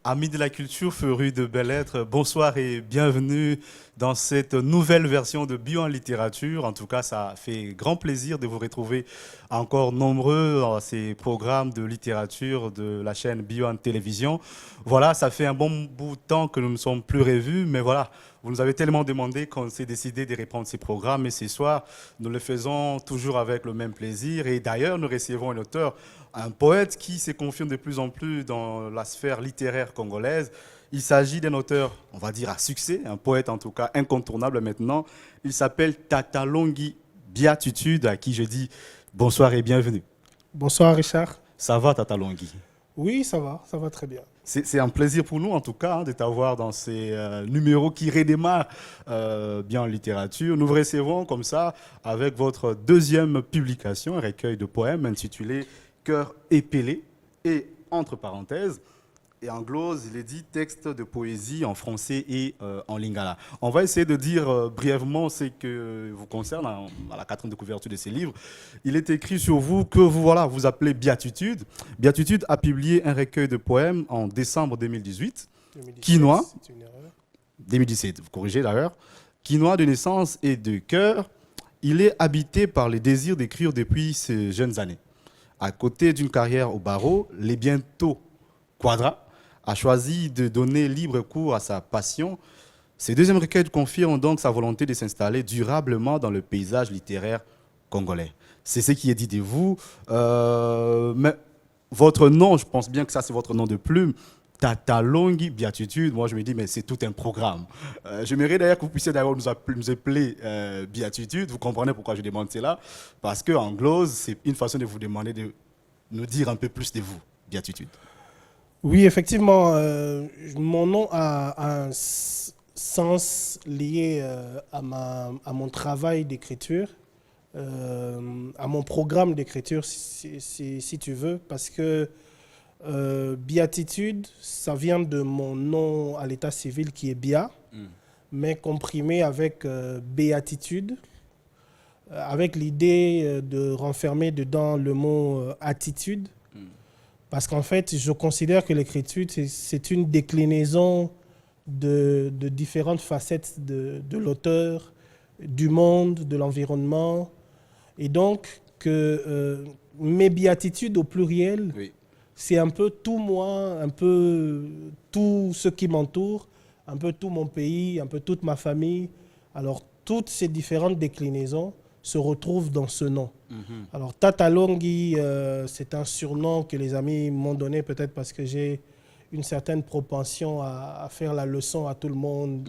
Amis de la culture, férus de belles-lettres, bonsoir et bienvenue dans cette nouvelle version de Bio en littérature. En tout cas, ça fait grand plaisir de vous retrouver encore nombreux dans ces programmes de littérature de la chaîne Bio en télévision. Voilà, ça fait un bon bout de temps que nous ne sommes plus revus, mais voilà, vous nous avez tellement demandé qu'on s'est décidé de reprendre ces programmes et ce soir, nous le faisons toujours avec le même plaisir. Et d'ailleurs, nous recevons un auteur, un poète qui se confirme de plus en plus dans la sphère littéraire congolaise. Il s'agit d'un auteur, on va dire, à succès, un poète en tout cas incontournable maintenant. Il s'appelle Tata Longhi Biatutude, à qui je dis bonsoir et bienvenue. Bonsoir Richard. Ça va Tata Longhi? Oui, ça va très bien. C'est un plaisir pour nous, en tout cas, de t'avoir dans ces numéros qui redémarrent bien en littérature. Nous vous recevons comme ça avec votre deuxième publication, un recueil de poèmes intitulé Cœur épelé et entre parenthèses. Et en glose, il est dit texte de poésie en français et en lingala. On va essayer de dire brièvement ce que vous concerne à la quatrième de couverture de ces livres. Il est écrit sur vous que vous appelez Biatutude. Biatutude a publié un recueil de poèmes en décembre 2018. 2017, Quinoa, c'est une erreur. 2017, vous corrigez d'ailleurs. Quinoa de naissance et de cœur, il est habité par les désirs d'écrire depuis ses jeunes années. À côté d'une carrière au barreau, les bientôt Quadra a choisi de donner libre cours à sa passion. Ces deuxièmes recueils confirment donc sa volonté de s'installer durablement dans le paysage littéraire congolais. C'est ce qui est dit de vous. Mais votre nom, je pense bien que ça c'est votre nom de plume, Tata Longhi Biatutude. Moi je me dis, mais c'est tout un programme. J'aimerais d'ailleurs que vous puissiez d'ailleurs nous appeler Biatutude. Vous comprenez pourquoi je demande cela? Parce qu'en glose, c'est une façon de vous demander de nous dire un peu plus de vous, Biatutude. Oui, effectivement, mon nom a un sens lié à mon travail d'écriture, à mon programme d'écriture, si tu veux, parce que Biatitude, ça vient de mon nom à l'état civil qui est Bia, mais comprimé avec Béatitude, avec l'idée de renfermer dedans le mot attitude. Parce qu'en fait, je considère que l'écriture, c'est une déclinaison de différentes facettes de l'auteur, du monde, de l'environnement. Et donc, que mes béatitudes au pluriel, oui, c'est un peu tout moi, un peu tout ce qui m'entoure, un peu tout mon pays, un peu toute ma famille. Alors, toutes ces différentes déclinaisons se retrouvent dans ce nom. Alors, Tata Longhi, c'est un surnom que les amis m'ont donné peut-être parce que j'ai une certaine propension à faire la leçon à tout le monde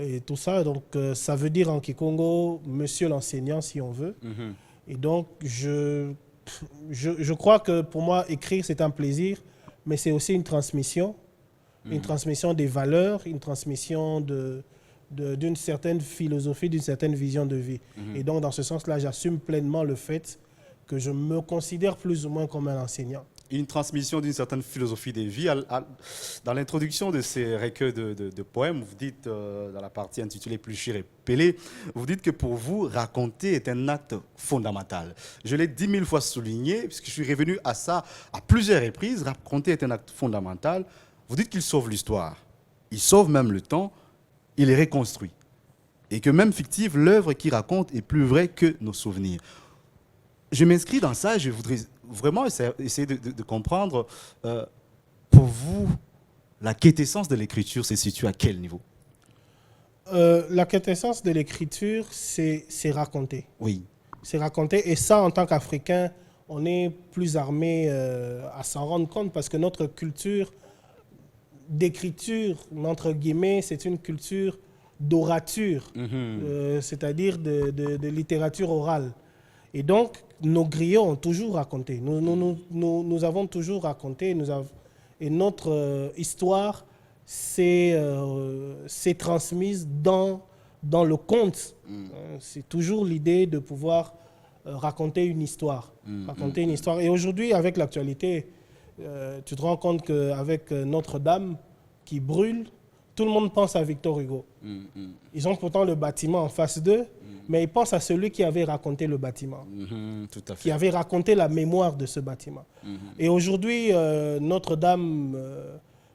et tout ça. Donc, ça veut dire en Kikongo, monsieur l'enseignant, si on veut. Et donc, je crois que pour moi, écrire, c'est un plaisir, mais c'est aussi une transmission des valeurs, une transmission d'une certaine philosophie, d'une certaine vision de vie. Et donc, dans ce sens-là, j'assume pleinement le fait que je me considère plus ou moins comme un enseignant. Une transmission d'une certaine philosophie de vie. Dans l'introduction de ces recueils de poèmes, vous dites, dans la partie intitulée Pluchir et Pelé, vous dites que pour vous, raconter est un acte fondamental. Je l'ai 10 000 fois souligné, puisque je suis revenu à ça à plusieurs reprises. Raconter est un acte fondamental. Vous dites qu'il sauve l'histoire. Il sauve même le temps. Il est reconstruit. Et que même fictive, l'œuvre qu'il raconte est plus vraie que nos souvenirs. Je m'inscris dans ça et je voudrais vraiment essayer de comprendre, pour vous, la quintessence de l'écriture se situe à quel niveau? La quintessence de l'écriture, c'est raconter. Oui. C'est raconter. Et ça, en tant qu'Africain, on est plus armé à s'en rendre compte parce que notre culture d'écriture, entre guillemets, c'est une culture d'orature, c'est-à-dire de littérature orale. Et donc, nos griots ont toujours raconté. Nous avons toujours raconté et notre histoire s'est transmise dans le conte. C'est toujours l'idée de pouvoir raconter une histoire. Raconter une histoire. Et aujourd'hui, avec l'actualité, tu te rends compte qu'avec Notre-Dame qui brûle, tout le monde pense à Victor Hugo. Ils ont pourtant le bâtiment en face d'eux, mais ils pensent à celui qui avait raconté le bâtiment, tout à fait. qui avait raconté la mémoire de ce bâtiment. Et aujourd'hui, Notre-Dame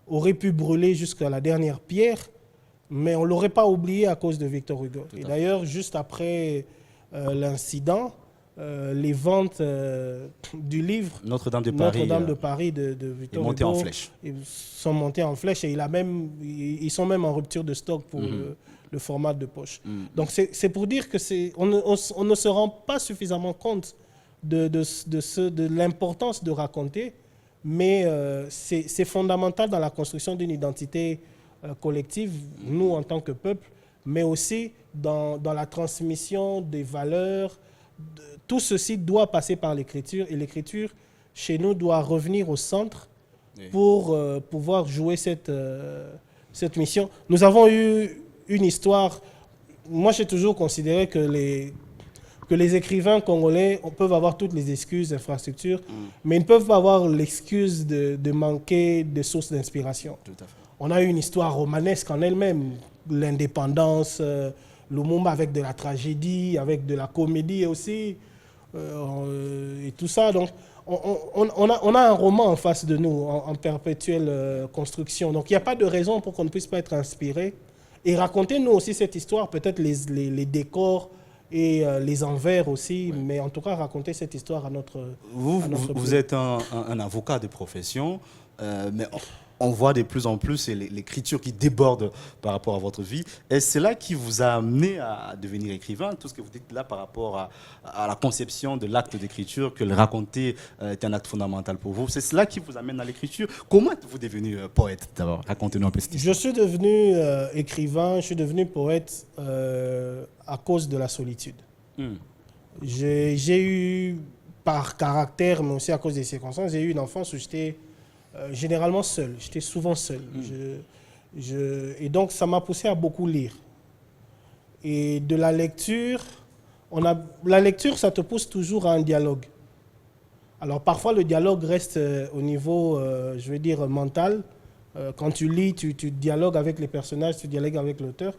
aurait pu brûler jusqu'à la dernière pierre, mais on ne l'aurait pas oublié à cause de Victor Hugo. Et d'ailleurs, juste après l'incident, les ventes du livre Notre-Dame de Paris de Victor monté Hugo en flèche. sont montées en flèche et ils sont même en rupture de stock pour le format de poche. Donc c'est pour dire que on ne se rend pas suffisamment compte de l'importance de raconter, mais c'est fondamental dans la construction d'une identité collective, nous en tant que peuple, mais aussi dans la transmission des valeurs. Tout ceci doit passer par l'écriture, et l'écriture, chez nous, doit revenir au centre pour pouvoir jouer cette mission. Nous avons eu une histoire. Moi, j'ai toujours considéré que les écrivains congolais peuvent avoir toutes les excuses, infrastructures, mais ils ne peuvent pas avoir l'excuse de manquer de sources d'inspiration. Tout à fait. On a eu une histoire romanesque en elle-même, l'indépendance, Lumumba avec de la tragédie, avec de la comédie aussi, et tout ça. Donc, on a un roman en face de nous, en perpétuelle construction. Donc, il n'y a pas de raison pour qu'on ne puisse pas être inspiré. Et racontez-nous aussi cette histoire, peut-être les décors et les envers aussi, mais en tout cas, raconter cette histoire à notre Vous êtes un avocat de profession, mais on voit de plus en plus l'écriture qui déborde par rapport à votre vie. Est-ce cela qui vous a amené à devenir écrivain? Tout ce que vous dites là par rapport à la conception de l'acte d'écriture, que le raconter est un acte fondamental pour vous, c'est cela qui vous amène à l'écriture. Comment êtes-vous devenu poète d'abord? Racontez-nous un peu cette histoire. Je suis devenu écrivain, je suis devenu poète à cause de la solitude. J'ai eu, par caractère, mais aussi à cause des circonstances, j'ai eu une enfance où j'étais généralement seul, j'étais souvent seul. Et donc, ça m'a poussé à beaucoup lire. Et de la lecture, la lecture, ça te pousse toujours à un dialogue. Alors, parfois, le dialogue reste au niveau, je veux dire, mental. Quand tu lis, tu dialogues avec les personnages, tu dialogues avec l'auteur.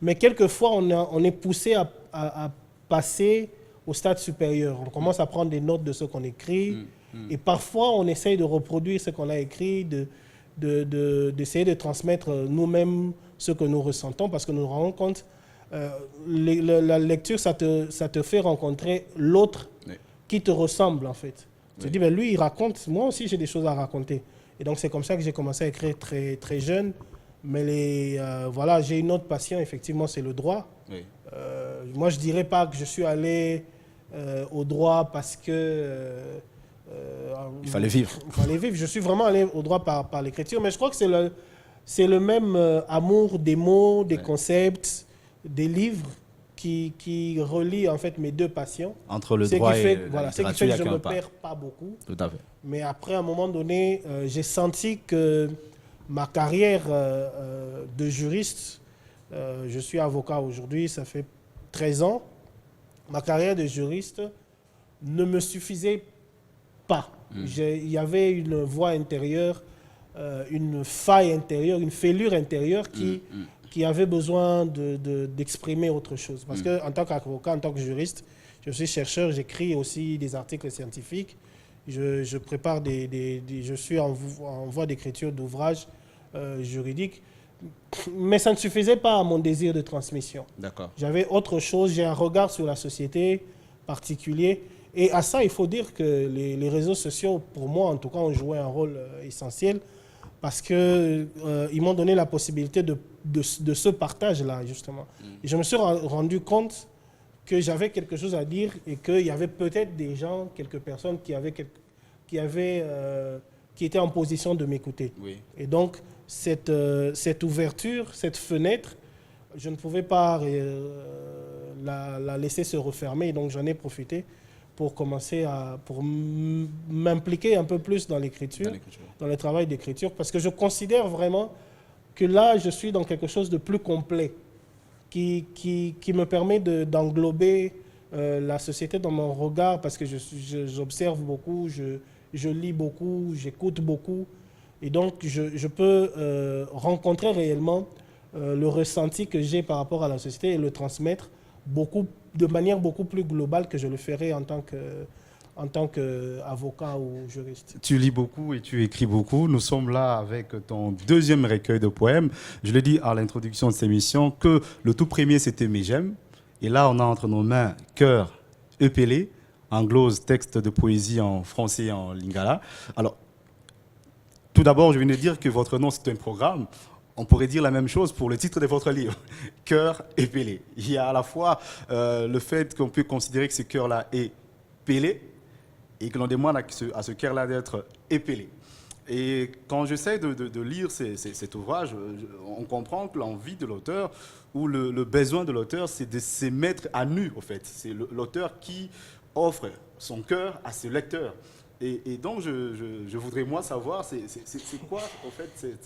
Mais quelquefois, on est poussé à passer au stade supérieur. On commence à prendre des notes de ce qu'on écrit. Et parfois, on essaye de reproduire ce qu'on a écrit, d'essayer de transmettre nous-mêmes ce que nous ressentons, parce que nous nous rendons compte, la lecture, ça te fait rencontrer l'autre qui te ressemble, en fait. Tu te dis, ben, lui, il raconte, moi aussi, j'ai des choses à raconter. Et donc, c'est comme ça que j'ai commencé à écrire très, très jeune. Mais voilà, j'ai une autre passion, effectivement, c'est le droit. Moi, je ne dirais pas que je suis allé au droit parce que... il fallait vivre. Il fallait vivre. Je suis vraiment allé au droit par l'écriture, mais je crois que c'est le même amour des mots, des concepts, des livres qui relie en fait mes deux passions. Entre le droit et la littérature, c'est qui fait que je ne me perds pas beaucoup. Tout à fait. Mais après, à un moment donné, j'ai senti que ma carrière de juriste, je suis avocat aujourd'hui, ça fait 13 ans, ma carrière de juriste ne me suffisait pas. Il y avait une voix intérieure, une faille intérieure, une fêlure intérieure qui avait besoin d'exprimer autre chose. Parce qu'en tant qu'avocat, en tant que juriste, je suis chercheur, j'écris aussi des articles scientifiques, je prépare je suis en voie d'écriture d'ouvrages juridiques, mais ça ne suffisait pas à mon désir de transmission. D'accord. J'avais autre chose, j'ai un regard sur la société particulier. Et à ça, il faut dire que les réseaux sociaux, pour moi en tout cas, ont joué un rôle essentiel parce qu'ils m'ont donné la possibilité de ce partage-là, justement. Et je me suis rendu compte que j'avais quelque chose à dire et qu'il y avait peut-être des gens, quelques personnes qui étaient en position de m'écouter. Oui. Et donc, cette ouverture, cette fenêtre, je ne pouvais pas la laisser se refermer, donc j'en ai profité pour commencer pour m'impliquer un peu plus dans l'écriture, dans le travail d'écriture, parce que je considère vraiment que là, je suis dans quelque chose de plus complet, qui me permet d'englober la société dans mon regard, parce que j'observe beaucoup, je lis beaucoup, j'écoute beaucoup, et donc je peux rencontrer réellement le ressenti que j'ai par rapport à la société et le transmettre de manière beaucoup plus globale que je le ferais en tant en tant qu'avocat ou juriste. Tu lis beaucoup et tu écris beaucoup. Nous sommes là avec ton deuxième recueil de poèmes. Je l'ai dit à l'introduction de cette émission que le tout premier, c'était Mes J'aime. Et là, on a entre nos mains Cœur épelé, en glose, texte de poésie en français et en lingala. Alors, tout d'abord, je viens de dire que votre nom, c'est un programme. On pourrait dire la même chose pour le titre de votre livre, Cœur épelé. Il y a à la fois le fait qu'on peut considérer que ce cœur-là est pelé et que l'on demande à ce cœur-là d'être épelé. Et quand j'essaie de lire cet ouvrage, on comprend que l'envie de l'auteur ou le besoin de l'auteur, c'est de se mettre à nu, au fait. C'est l'auteur qui offre son cœur à ses lecteurs. Et donc, je voudrais, moi, savoir, c'est quoi, en fait,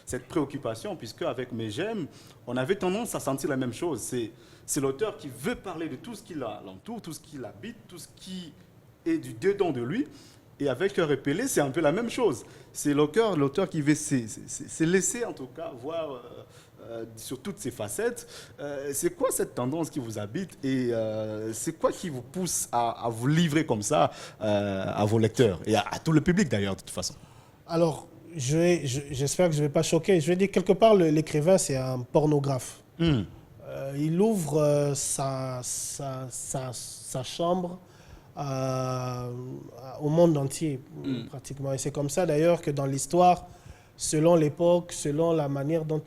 cette préoccupation, puisque avec Mes J'aime, on avait tendance à sentir la même chose. C'est l'auteur qui veut parler de tout ce qui l'entoure, tout ce qui l'habite, tout ce qui est du dedans de lui. Et avec Cœur épelé, c'est un peu la même chose. C'est l'auteur qui veut se laisser, en tout cas, voir sur toutes ses facettes. C'est quoi cette tendance qui vous habite et c'est quoi qui vous pousse à vous livrer comme ça à vos lecteurs et à tout le public d'ailleurs, de toute façon? Alors, j'espère que je ne vais pas choquer. Je vais dire, quelque part, l'écrivain, c'est un pornographe. Il ouvre sa chambre au monde entier, pratiquement. Et c'est comme ça, d'ailleurs, que dans l'histoire, selon l'époque, selon la manière dont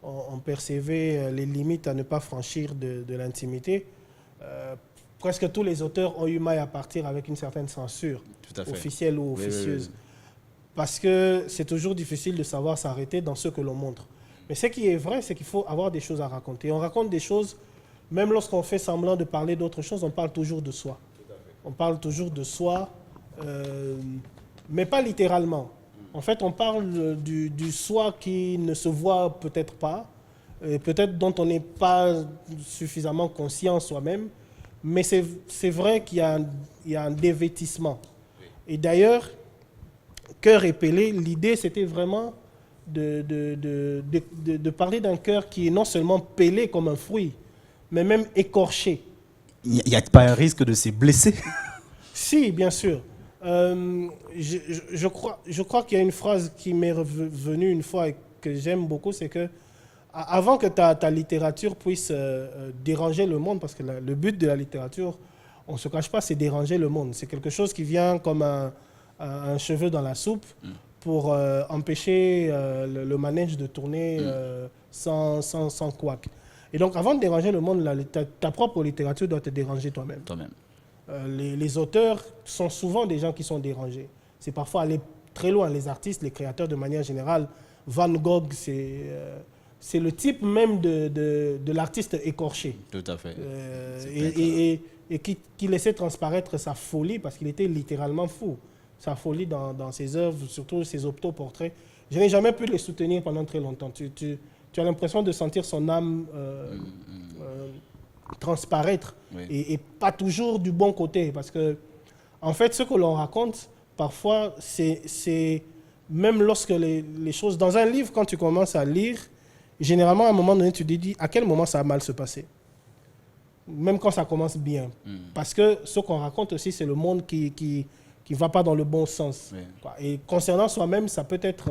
on percevait les limites à ne pas franchir de l'intimité, presque tous les auteurs ont eu maille à partir avec une certaine censure, officielle ou officieuse. Oui. Parce que c'est toujours difficile de savoir s'arrêter dans ce que l'on montre. Mais ce qui est vrai, c'est qu'il faut avoir des choses à raconter. On raconte des choses, même lorsqu'on fait semblant de parler d'autre chose, on parle toujours de soi. On parle toujours de soi, mais pas littéralement. En fait, on parle du soi qui ne se voit peut-être pas, peut-être dont on n'est pas suffisamment conscient soi-même, mais c'est vrai qu'il y a un dévêtissement. Et d'ailleurs, Cœur épelé, l'idée c'était vraiment de parler d'un cœur qui est non seulement pelé comme un fruit, mais même écorché. Il n'y a pas un risque de se blesser? Si, bien sûr. Je crois qu'il y a une phrase qui m'est revenue une fois et que j'aime beaucoup, c'est que avant que ta littérature puisse déranger le monde, parce que le but de la littérature, on ne se cache pas, c'est déranger le monde. C'est quelque chose qui vient comme un cheveu dans la soupe pour empêcher le manège de tourner sans couac. Et donc, avant de déranger le monde, ta propre littérature doit te déranger toi-même. Les auteurs sont souvent des gens qui sont dérangés. C'est parfois aller très loin. Les artistes, les créateurs de manière générale, Van Gogh, c'est le type même de l'artiste écorché. Tout à fait. Et qui laissait transparaître sa folie parce qu'il était littéralement fou. Sa folie dans ses œuvres, surtout ses autoportraits. Je n'ai jamais pu les soutenir pendant très longtemps. Tu as l'impression de sentir son âme transparaître et pas toujours du bon côté. Parce que, en fait, ce que l'on raconte, parfois, c'est même lorsque les choses... Dans un livre, quand tu commences à lire, généralement, à un moment donné, tu te dis à quel moment ça a mal se passer. Même quand ça commence bien. Parce que ce qu'on raconte aussi, c'est le monde qui ne va pas dans le bon sens. Et concernant soi-même, ça peut être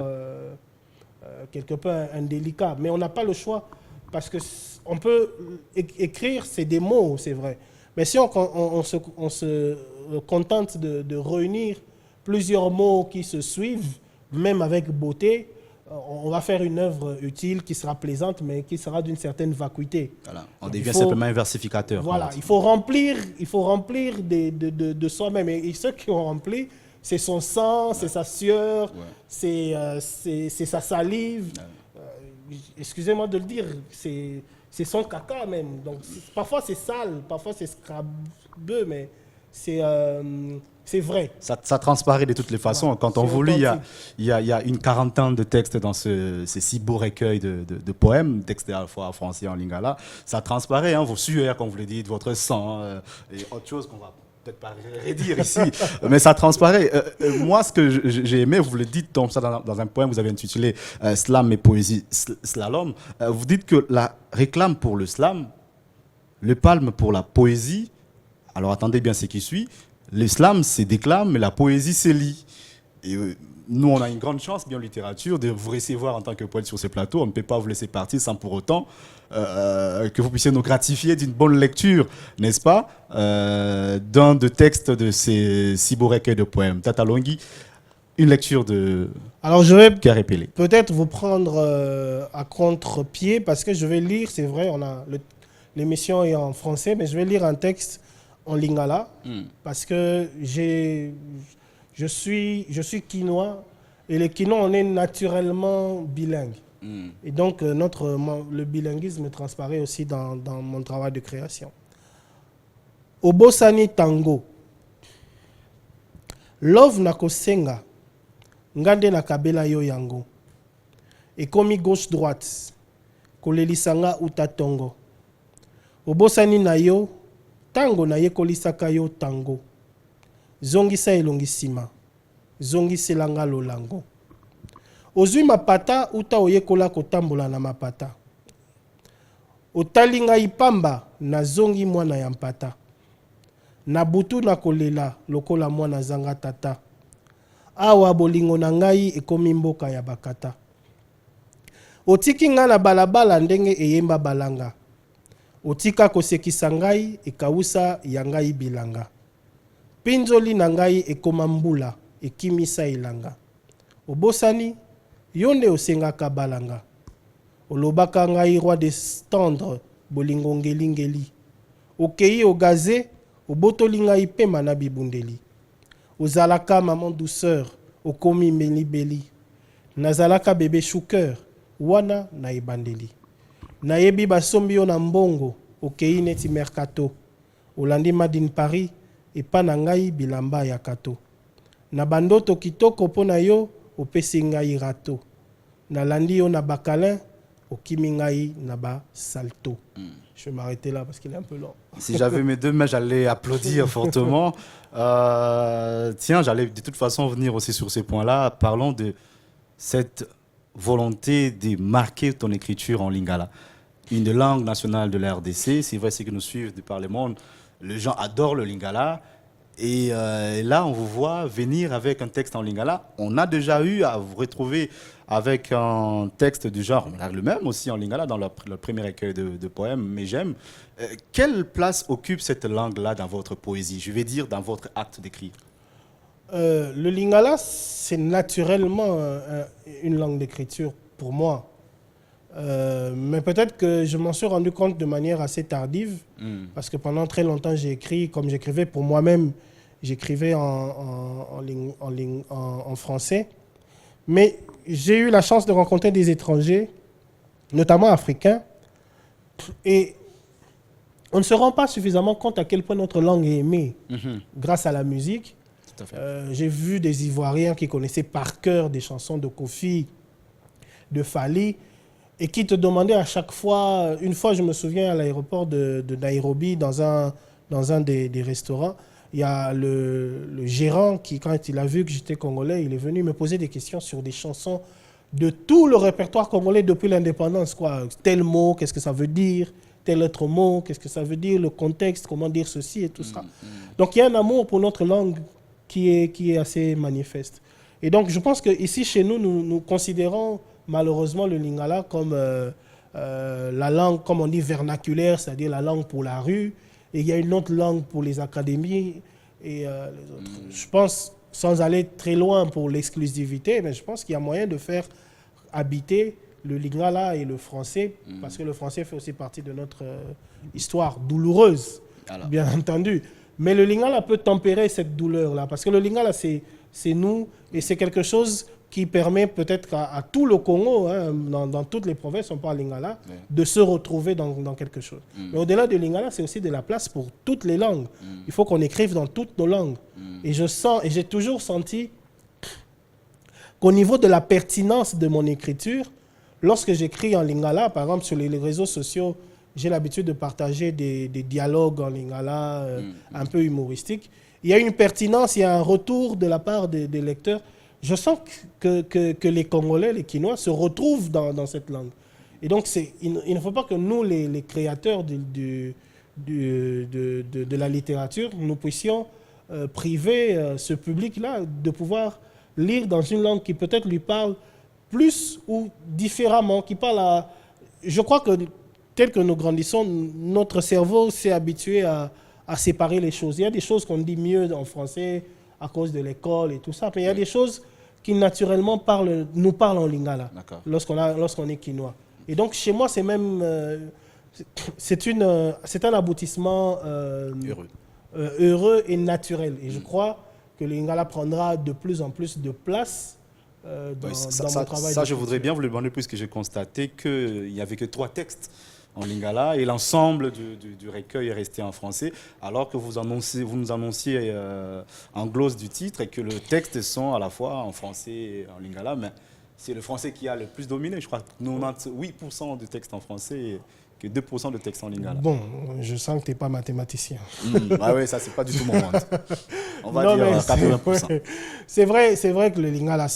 quelque peu indélicat. Mais on n'a pas le choix. Parce qu'on peut écrire, c'est des mots, c'est vrai. Mais si on se contente de réunir plusieurs mots qui se suivent, même avec beauté, on va faire une œuvre utile qui sera plaisante, mais qui sera d'une certaine vacuité. Voilà. On devient simplement un versificateur. Voilà, il faut remplir de soi-même. Et ceux qui ont rempli, c'est son sang, c'est sa sueur, c'est sa salive. Excusez-moi de le dire, c'est son caca même. Donc, parfois c'est sale, parfois c'est scrabeux, mais c'est vrai. Ça transparaît de toutes les façons. Quand on vous lit, il y a une quarantaine de textes dans ces si beaux recueils de poèmes, textes à la fois en français et en lingala. Ça transparaît, hein, vos sueurs, comme vous le dites, votre sang, et autre chose qu'on va peut-être pas redire ici, mais ça transparaît. Moi, ce que j'ai aimé, vous le dites dans un poème, vous avez intitulé Slam et poésie slalom. Vous dites que la réclame pour le slam, le palme pour la poésie. Alors attendez bien ce qui suit. l'islam, c'est déclame, mais la poésie, c'est lit. Et nous, on a une grande chance, bien en littérature, de vous recevoir en tant que poète sur ces plateaux. On ne peut pas vous laisser partir sans pour autant que vous puissiez nous gratifier d'une bonne lecture, n'est-ce pas, d'un de textes de ces si beaux recueils de poèmes. Tata Longhi, une lecture de Alors, je vais Pierre Epelé. peut-être vous prendre à contre-pied parce que je vais lire, c'est vrai, l'émission est en français, mais je vais lire un texte en lingala parce que je suis quinois et les Quinois, on est naturellement bilingue. Et donc, le bilinguisme transparaît aussi dans mon travail de création. Obosani Tango. Love Nakosenga. Ngande Nakabela Yo Yango. Et comme gauche-droite. Kolelisanga Utatongo. Obosani na yo. Tango na ye kolisaka yo tango. Zongisa elongisima. Zongiselanga lolango. Ozui mapata uta oyekola kotambola na mapata. Otali ngai pamba na zongi mwana ya mpata. Na butu na kolela lokola mwana zanga tata. Awa bolingo na ngai ekomi mboka ya bakata. Otiki nga na balabala ndenge eyemba balanga. Otika kosekisa ngai ekawusa ya ngai bilanga. Pinzoli na ngai ekoma mbula ekimisa elanga. Obosani yonde osengaka balanga. Olobaka ngai roi des tendres bolingo ngeli. Okei ogaze obotoli ngai pema na bibundeli. Ozalaka maman douceur okomi melibeli. Nazalaka bébé choucœur wana na ebandeli. Nayebi basombi yo na mbongo okei neti mercato. Olandi madine Paris epa na ngai bilamba ya kato. Na bandoto kitoko pona yo opesi ngai rato. Na landi yo na bakalin okimi ngai na ba salto. Je vais m'arrêter là parce qu'il est un peu long. Si j'avais mes deux mains, j'allais applaudir fortement. Tiens, j'allais de toute façon venir aussi sur ces points-là. Parlons de cette volonté de marquer ton écriture en lingala. Une langue nationale de la RDC. C'est vrai, c'est que nous suivent de par le monde. Les gens adorent le lingala. Et là, on vous voit venir avec un texte en lingala. On a déjà eu à vous retrouver avec un texte du genre, on a le même aussi en lingala dans le premier recueil de poèmes, mais j'aime. Quelle place occupe cette langue-là dans votre poésie, je vais dire dans votre acte d'écrire? Le lingala, c'est naturellement une langue d'écriture pour moi. Mais peut-être que je m'en suis rendu compte de manière assez tardive, parce que pendant très longtemps, j'ai écrit, comme j'écrivais pour moi-même, j'écrivais en français. Mais j'ai eu la chance de rencontrer des étrangers, notamment africains, et on ne se rend pas suffisamment compte à quel point notre langue est aimée grâce à la musique. Tout à fait. J'ai vu des Ivoiriens qui connaissaient par cœur des chansons de Kofi, de Fali, et qui te demandaient à chaque fois, une fois je me souviens à l'aéroport de Nairobi, dans un des restaurants, il y a le gérant qui, quand il a vu que j'étais congolais, il est venu me poser des questions sur des chansons de tout le répertoire congolais depuis l'indépendance. Tel mot, qu'est-ce que ça veut dire? Tel autre mot, qu'est-ce que ça veut dire? Le contexte, comment dire ceci et tout ça. Donc il y a un amour pour notre langue qui est assez manifeste. Et donc je pense qu'ici, chez nous, nous considérons malheureusement le lingala comme la langue, comme on dit, vernaculaire, c'est-à-dire la langue pour la rue. Et il y a une autre langue pour les académies et les autres. Je pense, sans aller très loin pour l'exclusivité, mais je pense qu'il y a moyen de faire habiter le lingala et le français, parce que le français fait aussi partie de notre histoire douloureuse, bien entendu. Mais le lingala peut tempérer cette douleur-là, parce que le lingala, c'est nous, et c'est quelque chose qui permet peut-être à tout le Congo, hein, dans toutes les provinces, on parle lingala, de se retrouver dans quelque chose. Mais au-delà de lingala, c'est aussi de la place pour toutes les langues. Il faut qu'on écrive dans toutes nos langues. Et je sens, et j'ai toujours senti qu'au niveau de la pertinence de mon écriture, lorsque j'écris en lingala, par exemple sur les réseaux sociaux, j'ai l'habitude de partager des dialogues en lingala un peu humoristiques. Il y a une pertinence, il y a un retour de la part des lecteurs. Je sens que les Congolais, les Quinois se retrouvent dans cette langue. Et donc, il ne faut pas que nous, les créateurs de la littérature, nous puissions priver ce public-là de pouvoir lire dans une langue qui peut-être lui parle plus ou différemment, qui parle à... Je crois que tel que nous grandissons, notre cerveau s'est habitué à séparer les choses. Il y a des choses qu'on dit mieux en français à cause de l'école et tout ça, mais il y a des choses qui naturellement nous parlent en lingala lorsqu'on est quinois. Et donc chez moi, c'est même... c'est un aboutissement heureux et naturel. Et je crois que le lingala prendra de plus en plus de place dans mon travail. Ça, je voudrais bien vous le demander, puisque j'ai constaté qu'il n'y avait que 3 textes en lingala et l'ensemble du recueil est resté en français, alors que vous nous annonciez en glosse du titre et que le texte sont à la fois en français et en lingala, mais c'est le français qui a le plus dominé. Je crois que 98% de textes en français et que 2% de textes en lingala. Bon, je sens que tu n'es pas mathématicien. Ah oui, ça, c'est pas du tout mon monde. On va dire 80%. C'est vrai que le lingala,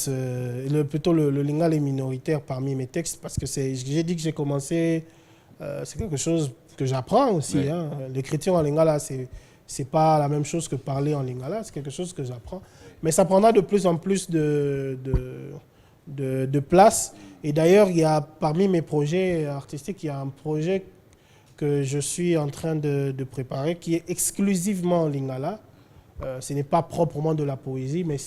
plutôt le lingala est minoritaire parmi mes textes, parce que j'ai dit que j'ai commencé... c'est quelque chose que j'apprends aussi. Oui. Hein. L'écriture en lingala, c'est pas la même chose que parler en lingala. C'est quelque chose que j'apprends. Mais ça prendra de plus en plus de place. Et d'ailleurs, il y a parmi mes projets artistiques, il y a un projet que je suis en train de préparer qui est exclusivement en lingala. Ce n'est pas proprement de la poésie, mais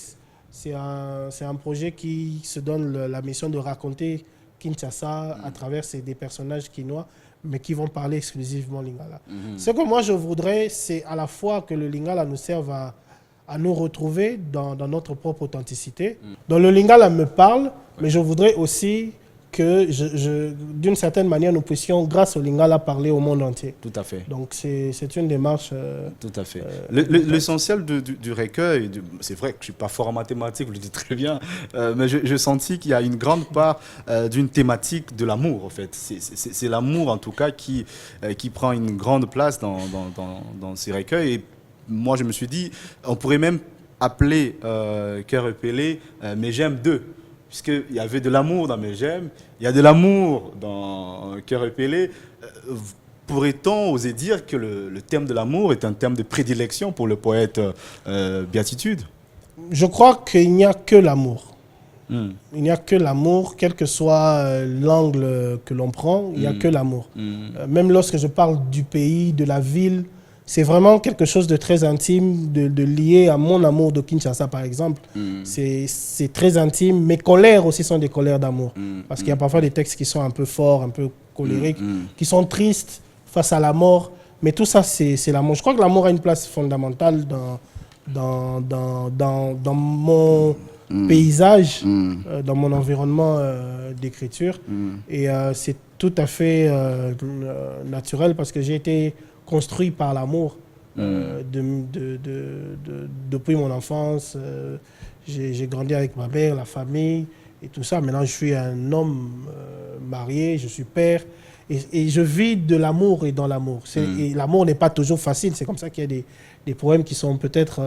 c'est un projet qui se donne la mission de raconter Kinshasa à travers des personnages quinois, mais qui vont parler exclusivement lingala. Ce que moi je voudrais, c'est à la fois que le lingala nous serve à nous retrouver dans notre propre authenticité. Donc le lingala me parle, mais je voudrais aussi que, d'une certaine manière, nous puissions, grâce au lingala, parler au monde entier. Tout à fait. Donc c'est une démarche... Tout à fait. L'essentiel du recueil, c'est vrai que je ne suis pas fort en mathématiques, vous le dites très bien, mais je sentis qu'il y a une grande part d'une thématique de l'amour, en fait. C'est l'amour, en tout cas, qui prend une grande place dans ces recueils. Et moi, je me suis dit, on pourrait même appeler Cœur épelé Mais j'aime 2. Puisqu'il y avait de l'amour dans Mes j'aime, il y a de l'amour dans Cœur épelé. Pourrait-on oser dire que le thème de l'amour est un thème de prédilection pour le poète Béatitude? Je crois qu'il n'y a que l'amour. Il n'y a que l'amour, quel que soit l'angle que l'on prend, il n'y a que l'amour. Même lorsque je parle du pays, de la ville, c'est vraiment quelque chose de très intime, de lié à mon amour de Kinshasa, par exemple. C'est très intime. Mes colères aussi sont des colères d'amour. Parce qu'il y a parfois des textes qui sont un peu forts, un peu colériques, qui sont tristes face à la mort. Mais tout ça, c'est l'amour. Je crois que l'amour a une place fondamentale dans mon paysage, dans mon environnement d'écriture. Et c'est tout à fait naturel parce que j'ai été construit par l'amour depuis mon enfance. J'ai grandi avec ma mère, la famille et tout ça. Maintenant, je suis un homme marié, je suis père et je vis de l'amour et dans l'amour. Et l'amour n'est pas toujours facile. C'est comme ça qu'il y a des poèmes qui sont peut-être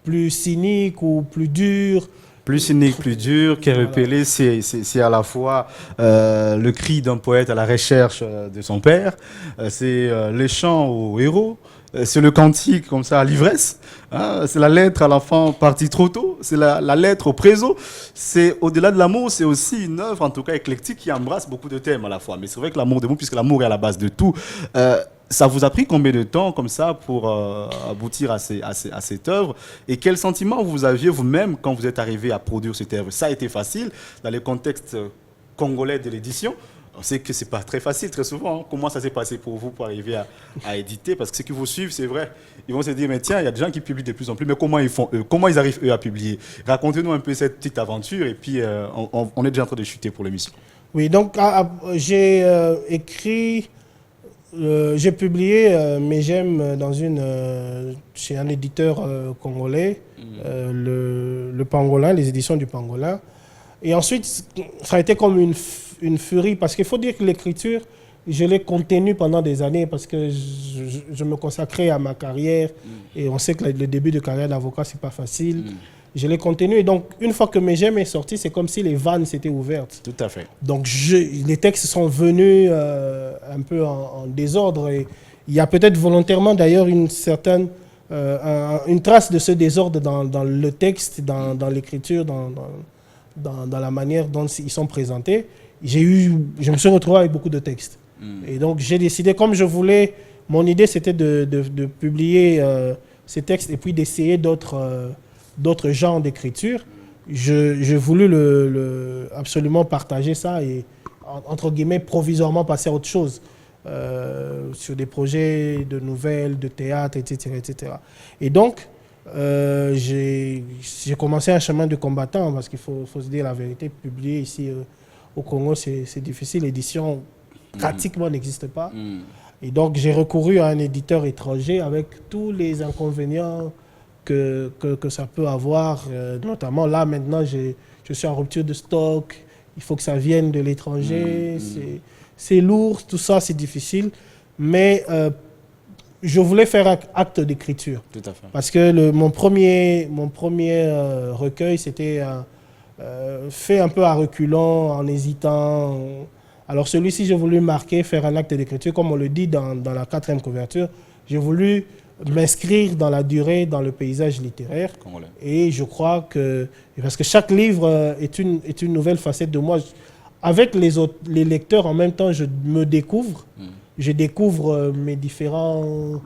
plus cyniques ou plus durs. Plus cynique, plus dur, Cœur épelé, c'est à la fois le cri d'un poète à la recherche de son père, c'est les chants aux héros, c'est le cantique comme ça à l'ivresse, hein, c'est la lettre à l'enfant parti trop tôt, c'est la lettre au préso. C'est au-delà de l'amour, c'est aussi une œuvre en tout cas éclectique qui embrasse beaucoup de thèmes à la fois. Mais c'est vrai que l'amour des mots, puisque l'amour est à la base de tout. Ça vous a pris combien de temps comme ça pour aboutir à cette œuvre? Et quel sentiment vous aviez vous-même quand vous êtes arrivé à produire cette œuvre? Ça a été facile dans le contexte congolais de l'édition. On sait que ce n'est pas très facile très souvent. Hein. Comment ça s'est passé pour vous pour arriver à éditer? Parce que ceux qui vous suivent, c'est vrai, ils vont se dire, mais tiens, il y a des gens qui publient de plus en plus, mais comment ils font comment ils arrivent eux à publier? Racontez-nous un peu cette petite aventure et puis on est déjà en train de chuter pour l'émission. Oui, donc j'ai écrit... j'ai publié Mes j'aime chez un éditeur congolais, le Pangolin, les éditions du Pangolin. Et ensuite, ça a été comme une furie, parce qu'il faut dire que l'écriture, je l'ai contenue pendant des années, parce que je me consacrais à ma carrière, et on sait que le début de carrière d'avocat, c'est pas facile. Je l'ai contenu et donc une fois que Mes j'aime est sorti, c'est comme si les vannes s'étaient ouvertes. Tout à fait. Donc les textes sont venus un peu en désordre et il y a peut-être volontairement d'ailleurs une certaine une trace de ce désordre dans le texte, dans l'écriture, dans la manière dont ils sont présentés. Je me suis retrouvé avec beaucoup de textes. Et donc, j'ai décidé, comme je voulais, mon idée, c'était de publier ces textes et puis d'essayer d'autres genres d'écriture. J'ai voulu absolument partager ça et, entre guillemets, provisoirement passer à autre chose. Sur des projets de nouvelles, de théâtre, etc. etc. Et donc, j'ai commencé un chemin de combattant parce qu'il faut se dire la vérité. Publier ici au Congo, c'est difficile. L'édition pratiquement n'existe pas. Et donc, j'ai recouru à un éditeur étranger avec tous les inconvénients que ça peut avoir. Notamment, là, maintenant, je suis en rupture de stock. Il faut que ça vienne de l'étranger. C'est lourd, tout ça, c'est difficile. Mais je voulais faire acte d'écriture. Tout à fait. Parce que mon premier recueil, c'était fait un peu à reculons, en hésitant. Alors celui-ci, j'ai voulu marquer, faire un acte d'écriture. Comme on le dit dans la 4e couverture, j'ai voulu m'inscrire dans la durée, dans le paysage littéraire. Congolais. Et je crois que... Parce que chaque livre est une nouvelle facette de moi. Avec les lecteurs, en même temps, je me découvre. Je découvre mes différentes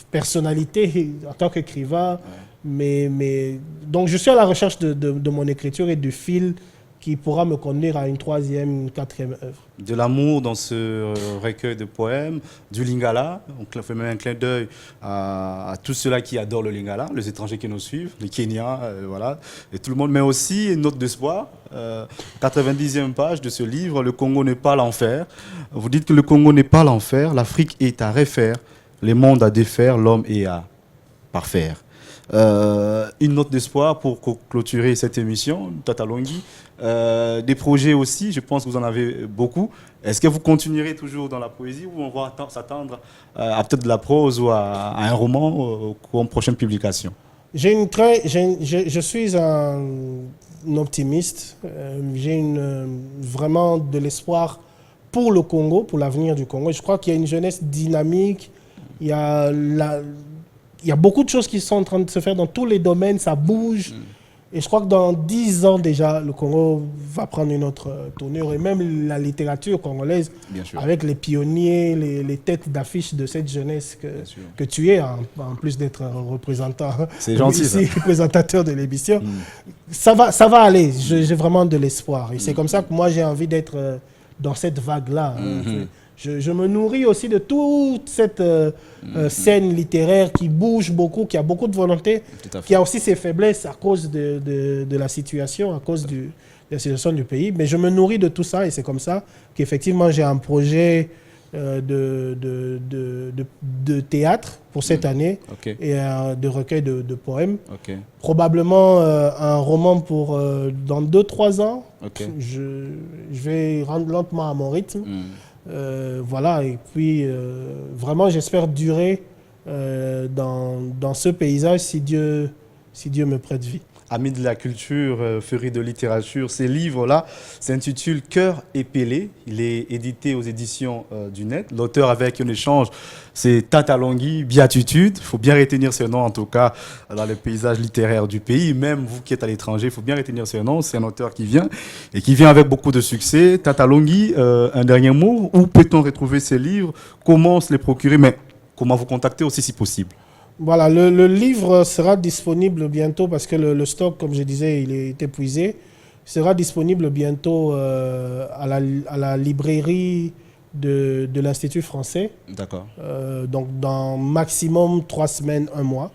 personnalités en tant qu'écrivain. Donc, je suis à la recherche de mon écriture et du fil qui pourra me conduire à une 3e, une 4e œuvre. De l'amour dans ce recueil de poèmes, du lingala. On fait même un clin d'œil à tous ceux-là qui adorent le lingala, les étrangers qui nous suivent, les Kenyans, voilà, et tout le monde. Mais aussi une note d'espoir. 90e page de ce livre, Le Congo n'est pas l'enfer. Vous dites que le Congo n'est pas l'enfer, l'Afrique est à refaire, les mondes à défaire, l'homme est à parfaire. Une note d'espoir pour clôturer cette émission, Tata Longui. Des projets aussi, je pense que vous en avez beaucoup. Est-ce que vous continuerez toujours dans la poésie ou on va s'attendre à peut-être de la prose ou à un roman en prochaine publication? Je suis un optimiste. J'ai vraiment de l'espoir pour le Congo, pour l'avenir du Congo. Je crois qu'il y a une jeunesse dynamique. Il y a beaucoup de choses qui sont en train de se faire dans tous les domaines, ça bouge. Et je crois que dans 10 ans déjà, le Congo va prendre une autre tournure. Et même la littérature congolaise, avec les pionniers, les têtes d'affiche de cette jeunesse que tu es, en plus d'être représentant, c'est gentil, ici, présentateur de l'émission, ça va aller. J'ai vraiment de l'espoir. Et c'est comme ça que moi, j'ai envie d'être dans cette vague-là. Je me nourris aussi de toute cette scène littéraire qui bouge beaucoup, qui a beaucoup de volonté, qui a aussi ses faiblesses à cause de la situation, à cause de la situation du pays. Mais je me nourris de tout ça et c'est comme ça qu'effectivement j'ai un projet de théâtre pour cette année et de recueil de poèmes. Probablement un roman pour dans 2-3 ans. Je vais rendre lentement à mon rythme. Voilà, et puis vraiment j'espère durer dans ce paysage si Dieu me prête vie. Ami de la culture, féru de littérature, ces livres-là s'intitulent Cœur épellé. Il est édité aux éditions du Net. L'auteur avec un échange, c'est Tata Longui, Béatitude. Il faut bien retenir ce nom, en tout cas, dans le paysage littéraire du pays. Même vous qui êtes à l'étranger, il faut bien retenir ce nom. C'est un auteur qui vient et qui vient avec beaucoup de succès. Tata Longui, un dernier mot. Où peut-on retrouver ces livres? Comment se les procurer? Mais comment vous contacter aussi si possible? Voilà, le livre sera disponible bientôt parce que le stock, comme je disais, il est épuisé. Il sera disponible bientôt à la librairie de l'Institut français. D'accord. Donc, dans maximum 3 semaines, 1 mois.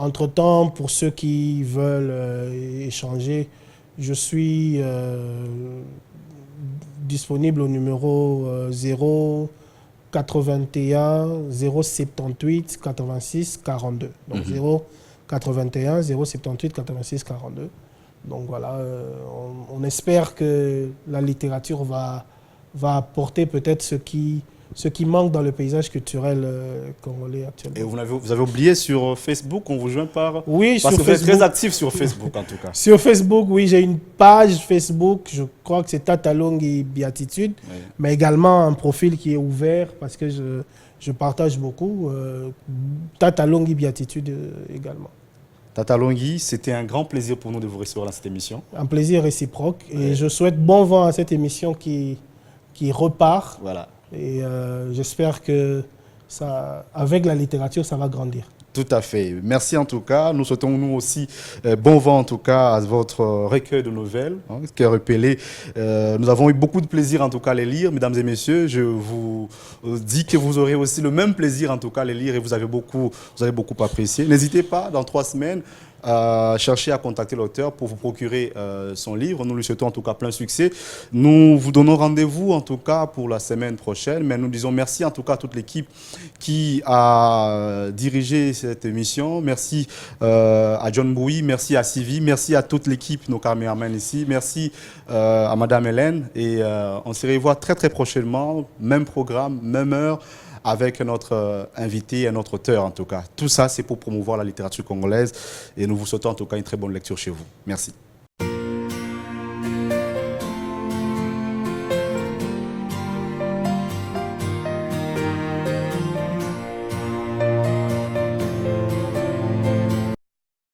Entre-temps, pour ceux qui veulent échanger, je suis disponible au numéro 081 078 86 42. Donc 081 078 86 42. Donc voilà, on espère que la littérature va apporter peut-être ce qui manque dans le paysage culturel congolais actuellement. Et vous avez oublié sur Facebook, on vous joint par... Oui, parce sur que vous êtes Facebook. très actif sur Facebook en tout cas. Sur Facebook, oui, j'ai une page Facebook, je crois que c'est Tata Longui Béatitude, mais également un profil qui est ouvert parce que je partage beaucoup. Tata Longhi Béatitude également. Tata Longhi, c'était un grand plaisir pour nous de vous recevoir dans cette émission. Un plaisir réciproque. Et je souhaite bon vent à cette émission qui repart. Voilà. Et j'espère que ça, avec la littérature, ça va grandir. Tout à fait. Merci en tout cas. Nous souhaitons nous aussi bon vent en tout cas à votre recueil de nouvelles, hein, Cœur épelé. Nous avons eu beaucoup de plaisir en tout cas à les lire, mesdames et messieurs. Je vous dis que vous aurez aussi le même plaisir en tout cas à les lire et vous avez beaucoup apprécié. N'hésitez pas, dans 3 semaines, à chercher à contacter l'auteur pour vous procurer son livre. Nous lui souhaitons en tout cas plein succès. Nous vous donnons rendez-vous en tout cas pour la semaine prochaine, mais nous disons merci en tout cas à toute l'équipe qui a dirigé cette émission. Merci à John Bouy, merci à Sylvie, merci à toute l'équipe, nos caméramans ici, merci à Madame Hélène et on se revoit très très prochainement, même programme, même heure, avec notre invité, un autre auteur en tout cas. Tout ça, c'est pour promouvoir la littérature congolaise et nous vous souhaitons en tout cas une très bonne lecture chez vous. Merci.